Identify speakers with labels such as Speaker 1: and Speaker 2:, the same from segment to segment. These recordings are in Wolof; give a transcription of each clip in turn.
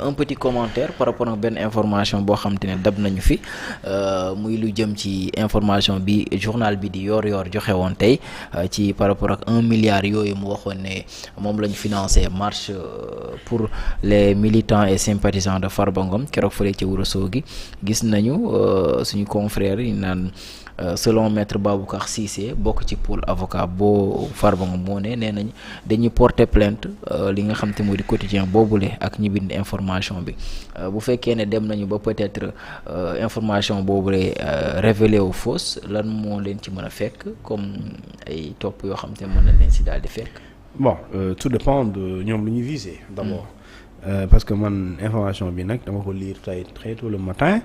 Speaker 1: un petit commentaire par rapport ak benn information boo xam te ne dab nañu fi muy lu jëm ci information bi journal bi di Yoor joxe woon tey ci par rapport ak 1 milliard yooyu mu waxoon ne moom la ñu financé marche pour les militants et sympathisants de Farba Ngom keroog fële ci Ourossogui gis nañu suñu confrère yi naan selon maître Baboucar Cissé bokk ci pôle avocat boo Farba Ngom moo nee nañ dañuy porter plainte li nga xam te moo di quotidien boobule ak ñi bind information bi bu fekkee ne dem nañu ba peut-être information boobule révélé wu fausse lan moo leen ci mën a fekk comme ay topp yoo xam te mën na leen si daal di fekk.
Speaker 2: Bon tout dépend de ñoom lu ñuy viser d'abord. Parce que man information bi nag dama ko lire très tôt le matin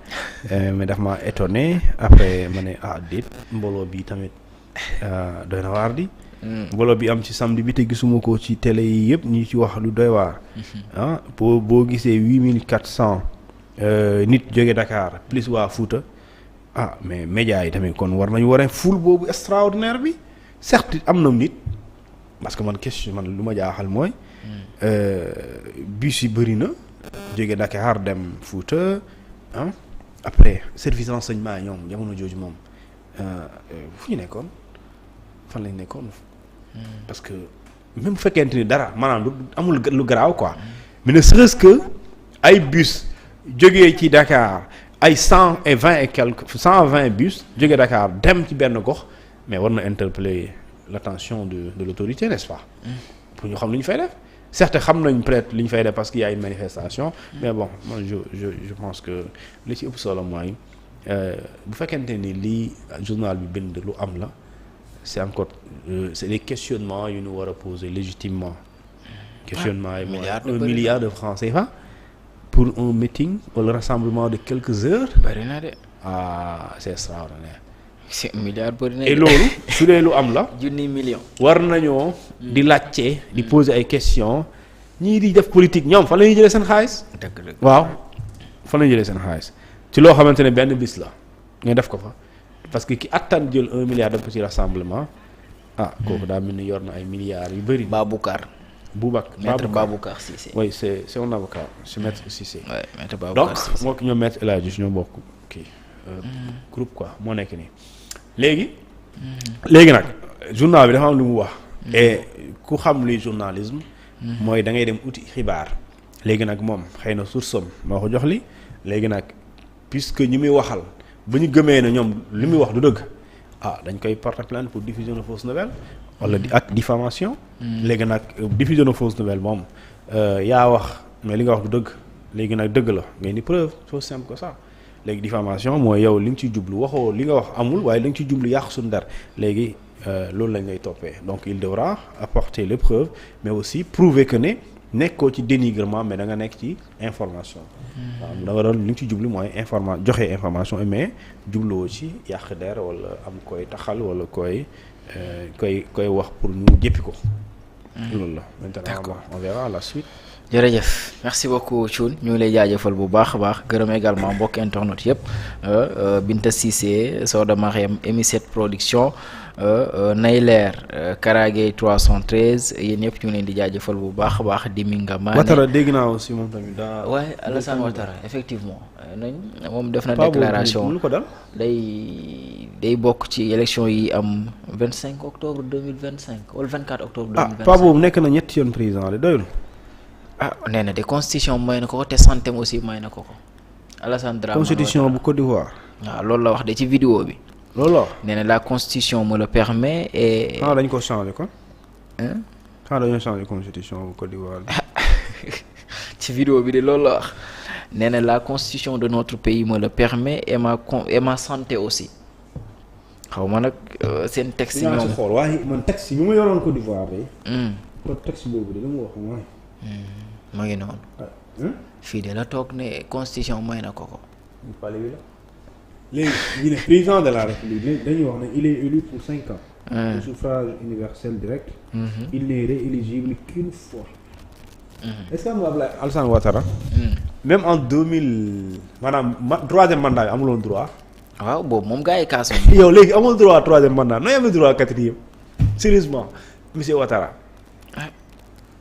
Speaker 2: mais daf ma étonné après ma ne déet mbooloo bi tamit doy na waar di. mbooloo bi am ci samedi bi te gisuma ko ci télé yi yëpp ñi ci wax lu doy waar. boo gisee 8400 nit jóge Dakar plus waa Fouta mais médias yi tamit kon war nañu waree foule boobu extraordinaire bi certes am na nit parce que man lu ma jaaxal mooy. bus yi bëri na jóge Dakar dem Fouta après service renseignement ñoom jamono jooju moom fu ñu nekkoon fan lañ nekkoon parce que même bu fekkente ni dara maanaam amul lu garaaw quoi mais ne serait-ce que ay bus jógee ci Dakar ay 120 et quelques 120 bus jóge Dakar dem ci benn gox mais war na interpeller l'attention de l'autorité, n'est-ce pas? Pour ñu xam lu ñu fay def. Certes xam nañ peut-être li ñu fay def parce qu'il y a une manifestation mais bon moi je pense que li ci ëpp solo mooy bu fekkente ni lii journal bi bind lu am la c'est encore c'est des questionnements yu ñu war a poser légitimement. questionnement yi mooy 1 milliard de francs CFA pour un meeting wala rassemblement de quelques heures.
Speaker 1: bari na de.
Speaker 2: C'est extraordinaire.
Speaker 1: c'est 1 milliard bari na de.
Speaker 2: et loolu su dee lu am la.
Speaker 1: junni million.
Speaker 2: war nañoo. di laajte di poser ay questions ñii di def politique ñoom fan la ñuy jëlee seen xaalis.
Speaker 1: dëgg
Speaker 2: waaw fan la ñuy jëlee seen xaalis ci loo xamante ne benn bis la nga def ko fa parce que ki attan jël 1 milliard def ko ci rassemblement kooku daa mel ni yor na ay milliards yu bëri.
Speaker 1: Maître Baboucar Cissé.
Speaker 2: Oui, c'est un avocat, c'est Maître Cissé.
Speaker 1: Ouais, Maître Baboucar Cissé.
Speaker 2: Donc, moi qui ñoo Maître El Hadji ñoo bokk kii groupe quoi moo nekk nii léegi nag journal bi dafa am lu mu wax et ku xam luy journalisme mooy da ngay dem uti xibaar léegi nag moom xëy na source am moo ko jox li léegi nag puisque ñi muy waxal bu ñu gëmee ne ñoom li muy wax du dëgg dañ koy porter plainte pour diffusion de fausses nouvelles wala ak diffamation léegi nag diffusion de fausses nouvelles moom yaa wax mais li nga wax du dëgg léegi nag dëgg la ngay ni preuve c'est simple que ça léegi diffamation mooy yow li nga ciy jublu waxoo li nga wax amul waaye li nga ciy jublu yàq suñu der léegi loolu lañ lay toppee donc il devra apporter les preuves mais aussi prouver que ne nekkoo ci dénigrement mais da nga nekk ci information waaw da nga doon li nga ciy jublu mooy joxe information mais jubluwoo ci yàq der wala am koy taxal wala koy wax pour ñu jëppi ko loolu la maintenant on verra la suite.
Speaker 1: jërëjëf merci beaucoup Thioune ñu ngi lay jaajëfal bu baax a baax gërëm également mbokk internet yëpp Binta Cissé Soda Mariam Emi7 production Nayler Karagey 313 yéen ñëpp ñu ngi leen di jaajëfal bu baax a baax Diminga Mané
Speaker 2: Ouattara dégg naa aussi moom tamit daa.
Speaker 1: waaye Alassane Ouattara effectivement moom def na déclaration
Speaker 2: lu ko dal
Speaker 1: day bokk ci élection yi am 25 octobre 2025 wala 24 octobre 2025.
Speaker 2: Paa boobu nekk na ñetti yoon président de doyul.
Speaker 1: nee na de constitution may na ko te santé aussi may na ko Alassane Dramane
Speaker 2: constitution bu Côte d'Ivoire.
Speaker 1: waaw loolu la wax de ci vidéo bi.
Speaker 2: loolu la
Speaker 1: nee na la constitution me le permet et.
Speaker 2: dañ ko changé quoi. dañoo changé constitution bu Côte d'Ivoire.
Speaker 1: ci vidéo bi de loolu la wax nee na la constitution de notre pays me le permet et ma santé aussi xaw ma nag seen texte.
Speaker 2: ñoom si xool waaye man texte yi ma yoroon Côte d'Ivoire de. kon texte boobu de li mu wax mooy.
Speaker 1: ma ngi noonu. fii de la toog ne constitution may na ko.
Speaker 2: pale bi la léegi ñu ne président de la république dañuy wax ne il est élu pour 5 ans. au suffrage universel direct. il n'est rééligible qu'une fois. est-ce que am nga Abdoulaye Alassane Ouattara. même en 2000 maanaam troisième mandat yi amuloon droit.
Speaker 1: waaw boobu moom gars yi kaas
Speaker 2: yow léegi amul droit troisième mandat nooy amee droit quatrième sérieusement monsieur Ouattara.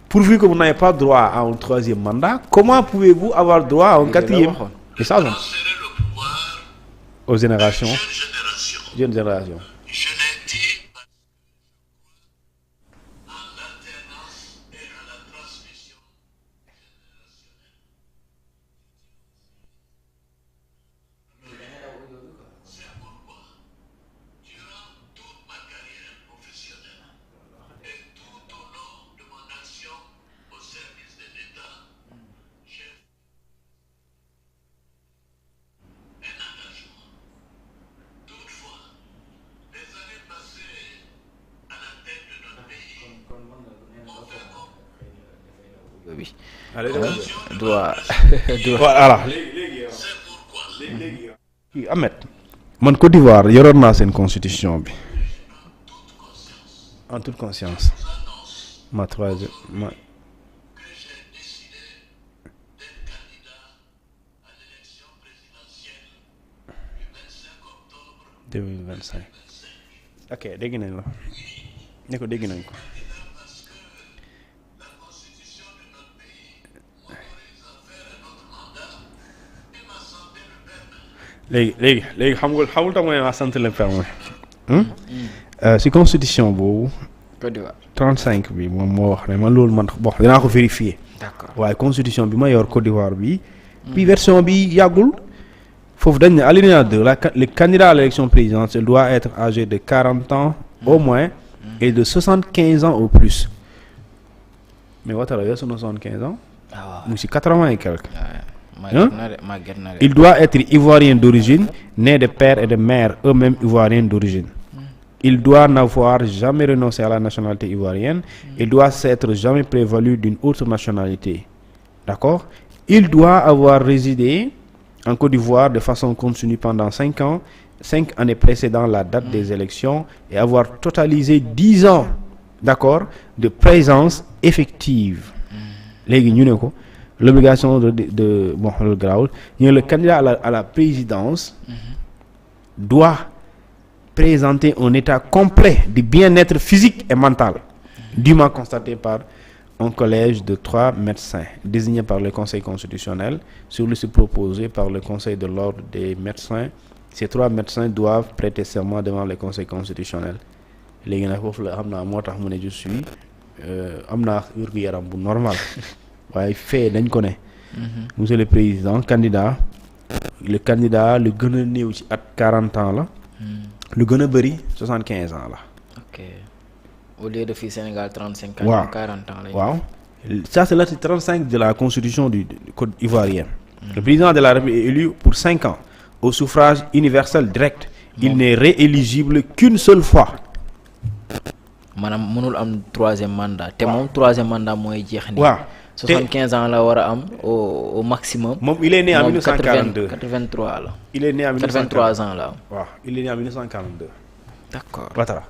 Speaker 2: pourvu que vous n'avez pas droit à un troisième mandat, comment pouvez-vous avoir droit à un quatrième? Et ça, aux générations, jeunes générations.
Speaker 1: bi
Speaker 2: voilà léegi kii Ahmed man Côte d'Ivoire yoroon naa seen constitution bi en toute conscience ma troisième ma 2025 ok dégg nañ la ne ko dégg nañ ko. léegi xamul tax mooy ma sant le permis si constitution boobu
Speaker 1: Côte d'Ivoire
Speaker 2: 35 bi moom moo wax ne man loolu man bon dinaa ko vérifier.
Speaker 1: d'accord
Speaker 2: waaye constitution bi ma yor Côte d'Ivoire bi version bi yàggul foofu dañ ne alinéa 2 le candidat à l'élection présidentielle doit être âgé de 40 ans au moins et de 75 ans au plus mais Ouattara weesu na 75 ans mu ngi si 80 et quelques. Il doit être ivoirien d'origine, né de père et de mère eux-mêmes ivoiriens d'origine. Il doit n'avoir jamais renoncé à la nationalité ivoirienne. Il doit s'être jamais prévalu d'une autre nationalité. D'accord? Il doit avoir résidé en Côte d'Ivoire de façon continue pendant 5 ans, 5 années précédant la date des élections et avoir totalisé 10 ans, d'accord, de présence effective. Léegi ñu ne ko l'obligation de bon le grawul ñu le candidat à la présidence doit présenter un état complet du bien-être physique et mental dûment constaté par un collège de 3 médecins désignés par le Conseil constitutionnel sur liste proposée par le Conseil de l'ordre des médecins. Ces 3 médecins doivent prêter serment devant le Conseil constitutionnel. Léegi nag foofu la xam naa moo tax mu ne je suis am naa wér-gu-yaram bu normal waaye fee dañ ko ne monsieur le président le candidat lu gën a néew ci at 40 ans la lu gën a bëri 75 ans la.
Speaker 1: ok au lieu de fii Sénégal 35 ans. waaw 40 ans la.
Speaker 2: waaw ça c'est l'article 35 de la constitution du code ivoirien. Le président de la République est élu pour 5 ans au suffrage universel direct. Il n'est rééligible qu'une seule fois.
Speaker 1: maanaam mënul am 3e mandat. te moom 3e mandat mooy jeex ni.
Speaker 2: waaw
Speaker 1: 75 ans la war a am au maximum.
Speaker 2: moom il est né en 1942
Speaker 1: 83 la.
Speaker 2: il est né en
Speaker 1: 83 ans la am.
Speaker 2: waaw il est né en 1942.
Speaker 1: d'accord
Speaker 2: Ouattara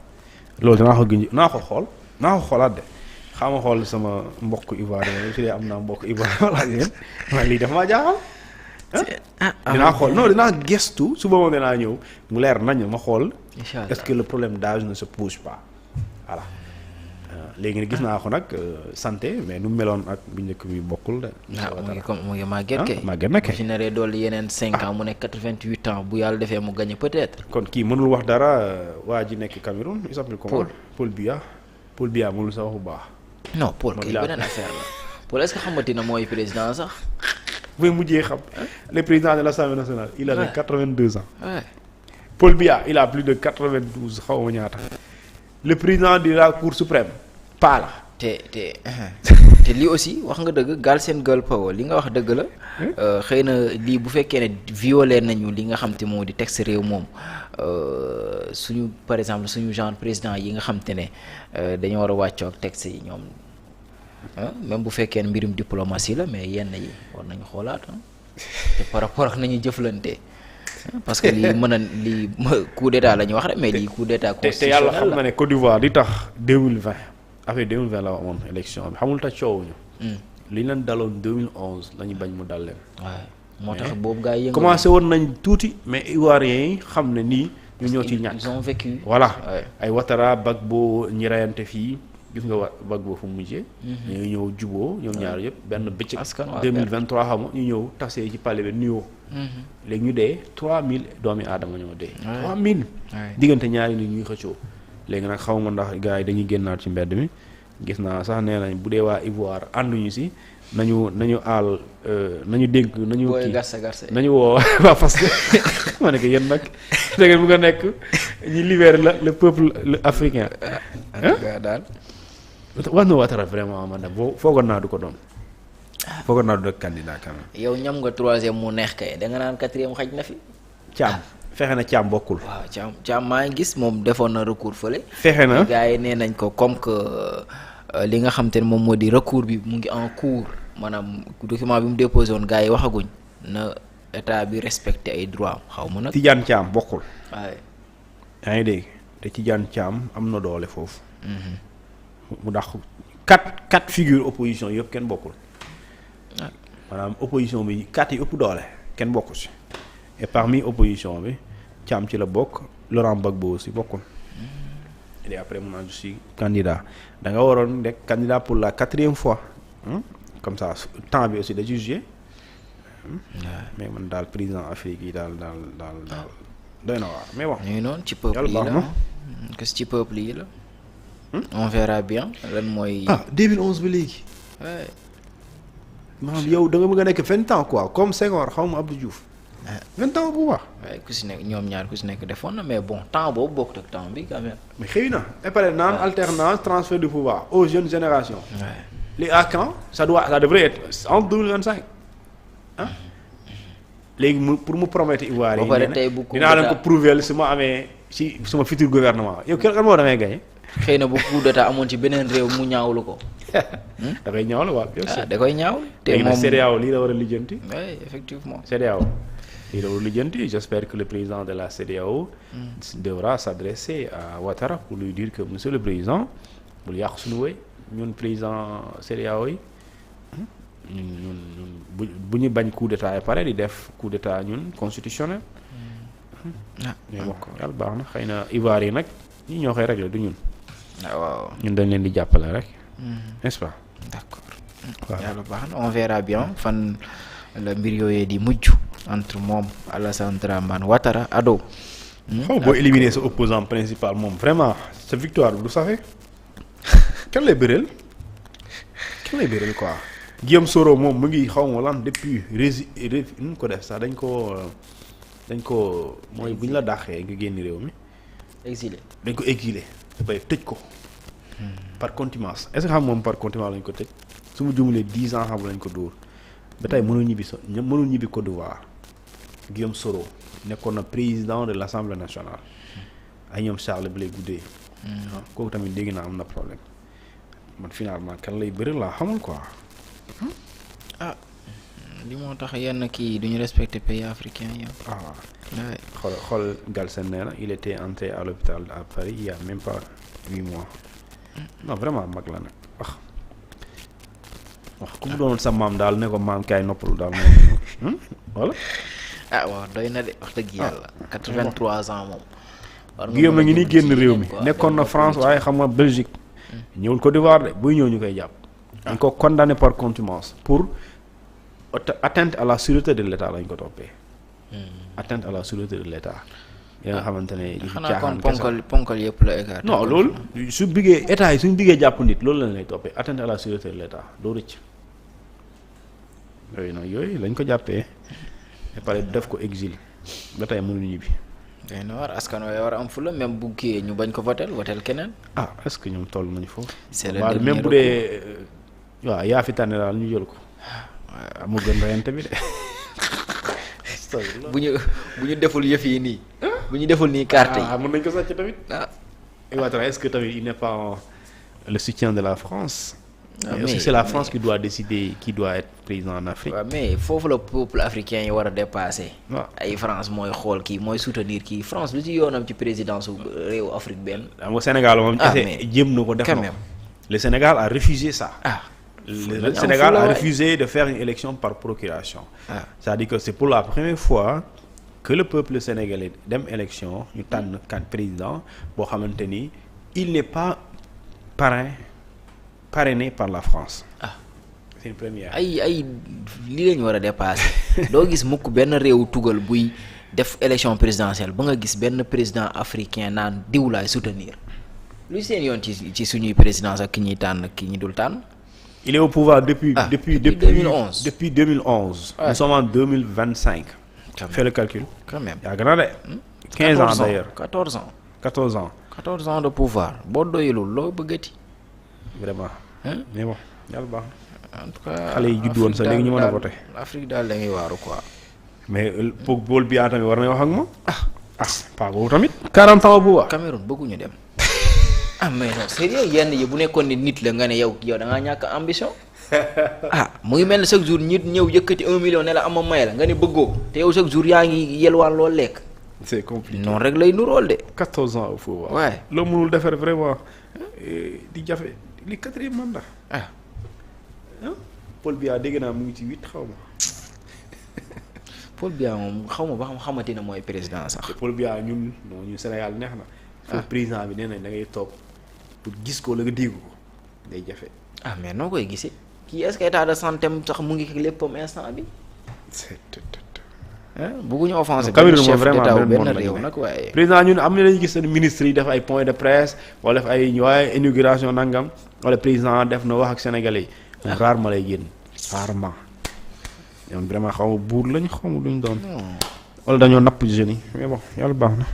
Speaker 2: loolu dinaa ko xool naa ko xoolaat de xaa ma xool sama mbokk ivoirien su dee am naa mbokk ivoirien wala yéen man lii dafa maa jaaxal. dinaa xool non dinaa gestu suba moom dinaa ñëw mu leer nañ ma xool.
Speaker 1: Inch'Allah.
Speaker 2: Est-ce que le problème d'âge ne se pose pas voilà. léegi nag gis naa ko nag santé mais nu mu meloon ak bu njëkk bi bokkul de.
Speaker 1: mu ngi màgget kay.
Speaker 2: màgget na kay
Speaker 1: bu ci naree dolli yeneen 5 ans mu nekk 88 ans bu yàlla defee mu gagné peut-être.
Speaker 2: kon kii mënul wax dara waa ji nekk Cameroun il s'appelle comment Paul Biya mënul sa wax bu baax.
Speaker 1: non Paul kay beneen affaire la Paul est-ce que xamante na mooy président sax.
Speaker 2: bu mujjee xam le président de l'Assemblée nationale. il avait 82 ans.
Speaker 1: Ouais.
Speaker 2: Paul Biya il a plus de 92 xaw ma ñaata. le président de la Cour suprême. pas la
Speaker 1: te lii aussi wax nga dëgg Galsen Girl Power li nga wax dëgg la xëy na lii bu fekkee ne violé nañu li nga xam te moo di texte réew moom suñu par exemple suñu genre président yi nga xam te ne dañoo war a wàccoo ak texte yi ñoom même bu fekkee ne mbirum diplomatie la mais yenn yi war nañu xoolaat te par rapport ak nañu jëflante parce que lii mën a lii coup d'état la ñu wax rek mais lii coup d'état constitutionnel
Speaker 2: te yàlla xam na ne Côte d'Ivoire di tax 2020 affaire 2020 la amoon élection bi xamul tax coowuñu li ñu leen daloon 2011 la ñu bañ mu dal leen.
Speaker 1: waaw moo tax boobu gars yi
Speaker 2: commencé woon nañ tuuti mais Ivoiriens yi xam ne nii ñu ñoo ci ñàkk.
Speaker 1: ils ont vécu.
Speaker 2: voilà ay Ouattara Gbagbo ñi reyante fii gis nga vague boobu fu mu mujjee. ñu ñëw juboo ñoom ñaar yëpp benn bëccëg.
Speaker 1: askan
Speaker 2: 2023 xam nga ñu ñëw tasee ci palais bi nuyoo. léegi ñu dee 3000 doomi aadama ñoo dee. 3000. diggante ñaari nit ñuy xëccoo. léegi nag xaw ma ndax gars yi dañuy génnaat ci mbedd mi gis naa sax nee nañ bu dee waa Ivoire ànduñu si nañu aal nañu dénk nañu.
Speaker 1: booy
Speaker 2: kii
Speaker 1: garse
Speaker 2: nañu woo waa parce que ma ne ko yéen nag da ngeen bëgg a nekk ñi libérer le peuple africain.
Speaker 1: daal.
Speaker 2: wax na Ouattara vraiment man de boo foogoon naa du ko doon. foogoon naa du doon candidat quand même.
Speaker 1: yow ñam nga troisième mu neex kay da nga naan quatrième xaj na fi.
Speaker 2: Thiam fexe na Thiam bokkul.
Speaker 1: waaw Thiam maa ngi gis moom defoon na recours fële.
Speaker 2: fexe na
Speaker 1: gars yi nee nañ ko comme que li nga xam te ne moom moo di recours bi mu ngi en cours maanaam document bi mu déposé woon gars yi waxaguñ na état bi respecté ay droit xaw ma nag.
Speaker 2: Tidiane Thiam bokkul.
Speaker 1: waaye.
Speaker 2: yaa ngi dégg te Tidiane Thiam am na doole foofu. mu dax quatre figures opposition yëpp kenn bokkul. maanaam opposition bi 4 yi ëpp doole kenn bokku si. et parmi opposition bi Thiam ci la bokk Laurent Gbagbo aussi bokkul. et après mu naan je suis candidat da nga waroon nekk candidat pour la 4e fois. comme ça temps bi aussi da jugé. mais man daal président Afrique yi daal doy na waar mais bon.
Speaker 1: ñu ngi noonu ci peuple yi la qu'est-ce ci peuple yi la. on verra bien lan mooy.
Speaker 2: 2011 ba léegi. maanaam yow da nga bëgg a nekk 20 ans quoi comme Senghor xaw ma Abdou Diouf. 20 ans bu baax.
Speaker 1: waaye ku si nekk ñoom ñaar ku si nekk defoon na mais bon temps boobu bokkut ak temps bi quand même.
Speaker 2: mais xëy na et pare naan alternance transfert du pouvoir aux jeunes générations. léegi à quand ça devrait être en 2025 ah. léegi pour mu promettre Ivoire yi.
Speaker 1: ba pare tey bu coup
Speaker 2: dinaa leen ko prouver su ma amee ci suma futur gouvernement yow kan moo damay gagné.
Speaker 1: xëy na bu coup d'état amoon ci beneen réew mu ñaawlu ko.
Speaker 2: da koy ñaawlu waaw bien sûr.
Speaker 1: da koy ñaaw. te
Speaker 2: léegi nag
Speaker 1: moom
Speaker 2: CEDEAO lii la war a lijjanti.
Speaker 1: oui effectivement.
Speaker 2: CEDEAO lii la war a lijjanti j'espère que le président de la CEDEAO devra s'adresser à Ouattara pour lui dire que monsieur le président bul yàq suñu wéy ñun président CEDEAO yi ñun bu ñu bañ coup d'état yi pare di def coup d'état ñun constitutionnel. mais bon yàlla baax na xëy na Ivoire yi nag ñi ñoo koy régler du ñun.
Speaker 1: waaw
Speaker 2: ñun dañ leen di jàppale rek. n'est-ce pas.
Speaker 1: d'accord.
Speaker 2: voilà
Speaker 1: yàlla baax na on verra bien fan la mbir yooyee di mujj entre moom Alassane Dramane Ouattara ado.
Speaker 2: xaw boo éliminer sa opposant principal moom vraiment sa victoire bi du safe. kan lay bëreel quoi. Guillaume Soro moom mu ngi xaw ma lan depuis nu ko def sax dañ ko mooy bu ñu la dàqee nga génn réew mi.
Speaker 1: exilé
Speaker 2: dañ ko exilé dafay tëj ko. par contumace est-ce que xam moom par contumace lañ ko tëj su ma jumulee 10 ans xam lañ ko dóor ba tey mënul ñibbi Côte d'Ivoire. Guillaume Soro nekkoon na président de l'Assemblée nationale ay ñoom Charles Blé Goudé. kooku tamit dégg naa am na problème man finalement kan lay bëri laa xamul quoi.
Speaker 1: li moo tax yenn kii duñu respecter pays africain yi.
Speaker 2: xool Galsen nee na il était entré à l'hôpital à Paris il y a même pas 8 mois. non vraiment mag la nag wax ku mu doon sa maam daal ne ko maam kaay noppalu daal moom voilà.
Speaker 1: waaw doy na de wax dëgg yàlla. 83 ans moom.
Speaker 2: Guillaume na ngi ni génn réew mi nekkoon na France waaye xam nga Belgique. ñëwul Côte d'Ivoire de buy ñëw ñu koy jàpp. dañ ko condamné par contumace pour atteinte à la sûreté de l'État lañ ko toppee. atteinte à la sûreté de l'État. yi nga xamante ne.
Speaker 1: xanaa kon ponkal yëpp la écarté.
Speaker 2: non loolu su biggee état yi suñu biggee jàpp nit loolu lañ lay toppee atteinte à la sûreté de l'État doo rëcc. yooyu lañ ko jàppee. ba pare def ko exil ba tey mënuñu ñibbi.
Speaker 1: day na war askan wi war a am fula même bu kii ñu bañ ko votel keneen.
Speaker 2: est-ce que ñoom toll nañu foofu.
Speaker 1: c'est le dernier
Speaker 2: même bu dee waaw yaa fi tànn daal ñu jël ko. waaw mu gën reyante bi de.
Speaker 1: bu ñu deful yëf yi nii. bu ñu deful nii carte yi.
Speaker 2: mën nañ ko sàcc tamit. Ouattara est-ce que tamit il n'est pas le soutien de la France. mais aussi c'est la France qui doit décider qui doit être président en Afrique.
Speaker 1: mais foofu la peuple africain yi war a dépasser.
Speaker 2: ay
Speaker 1: France mooy xool kii mooy soutenir kii France lu ci yoonam ci présidence su réewu Afrique benn.
Speaker 2: xam nga Sénégal moom. mais jéem na ko def
Speaker 1: quand même.
Speaker 2: le Sénégal a refusé ça. le Sénégal a refusé de faire une élection par procuration. c'est-à-dire que c'est pour la première fois que le peuple sénégalais dem élection ñu tànn kan président boo xamante ni il n'est pas parrain parrainé par la France.
Speaker 1: ah
Speaker 2: c'est une première.
Speaker 1: ay lii lañu war a dépasser doo gis mukk benn réewu tugal buy def élection présidentielle ba nga gis benn président africain naan diw laay soutenir luy seen yoon ci suñuy présidence ak ki ñuy tànn ak ki ñi dul tànn.
Speaker 2: il est au pouvoir depuis
Speaker 1: 2011.
Speaker 2: Depuis 2011.
Speaker 1: Ouais.
Speaker 2: Nous sommes en 2025. Fais le calcul.
Speaker 1: quand même
Speaker 2: yàgg na de. 15 ans d'ailleurs.
Speaker 1: 14 ans
Speaker 2: 14 ans.
Speaker 1: 14 ans de pouvoir boo doyulul loo bëggati.
Speaker 2: Vraiment.
Speaker 1: Hein?
Speaker 2: mais bon yàlla baax na.
Speaker 1: en tout cas
Speaker 2: xale yi juddu woon sax léegi ñu mën a voté.
Speaker 1: Afrique daal da ngay waaru quoi.
Speaker 2: mais Paul Biya tamit war nañoo wax ak moom. pas boobu tamit. 40 ans au pouvoir.
Speaker 1: Cameroun bëgguñu dem. Mais non sérieux yenn yi bu nekkoon ni nit la nga ne yow da ngaa ñàkk ambition. mu ngi mel ne chaque jour nit ñëw yëkkati 1 million ne la ama may la nga ne bëggoo te yow chaque jour yaa ngi yelwaan loolu lekk.
Speaker 2: c'est compliqué
Speaker 1: noonu rek lay nuróol de.
Speaker 2: 14 ans au pouvoir.
Speaker 1: Ouais.
Speaker 2: loo mënul defar vraiment di jafe li 4e mandat. Paul Biya dégg naa mu ngi ci 8 xaw ma.
Speaker 1: Paul Biya moom xaw ma ba xamante ne mooy président sax.
Speaker 2: te Paul Biya ñun Sénégal neex na. foofu président bi nee nañ da ngay toog pour gis ko la nga dégg ko day jafe.
Speaker 1: Mais noo koy gisee kii est-ce que état de santé am sax mu ngi léppam instant bi. bëgguñu offensé.
Speaker 2: Cameroun moom
Speaker 1: chef
Speaker 2: vraiment
Speaker 1: d'état
Speaker 2: benn
Speaker 1: benn
Speaker 2: monde
Speaker 1: réew
Speaker 2: lañu
Speaker 1: nag waaye.
Speaker 2: président ñun am na lañu gis seen ministre yi def ay point de presse wala def ay waaye inauguration nangam wala président def na wax ak sénégalais yi. rarement lay génn rarement. ñoom vraiment xaw ma buur lañ xaw ma luñ doon. wala dañoo napp jeunes yi mais bon yàlla baax na.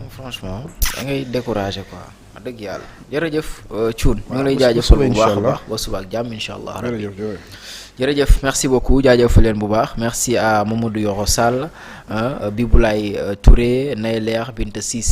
Speaker 1: franchement da ngay découragé quoi wax dëgg yàlla jërëjëf Thioune ñu ngi lay jaajëfal bu baax a baax ba suba ak jàmm incha allah rabbi jërëjëf merci beaucoup jaajëfal leen bu baax merci à Mamadou Yoro Sall Biboulaye Touré Nayler Binta Cissé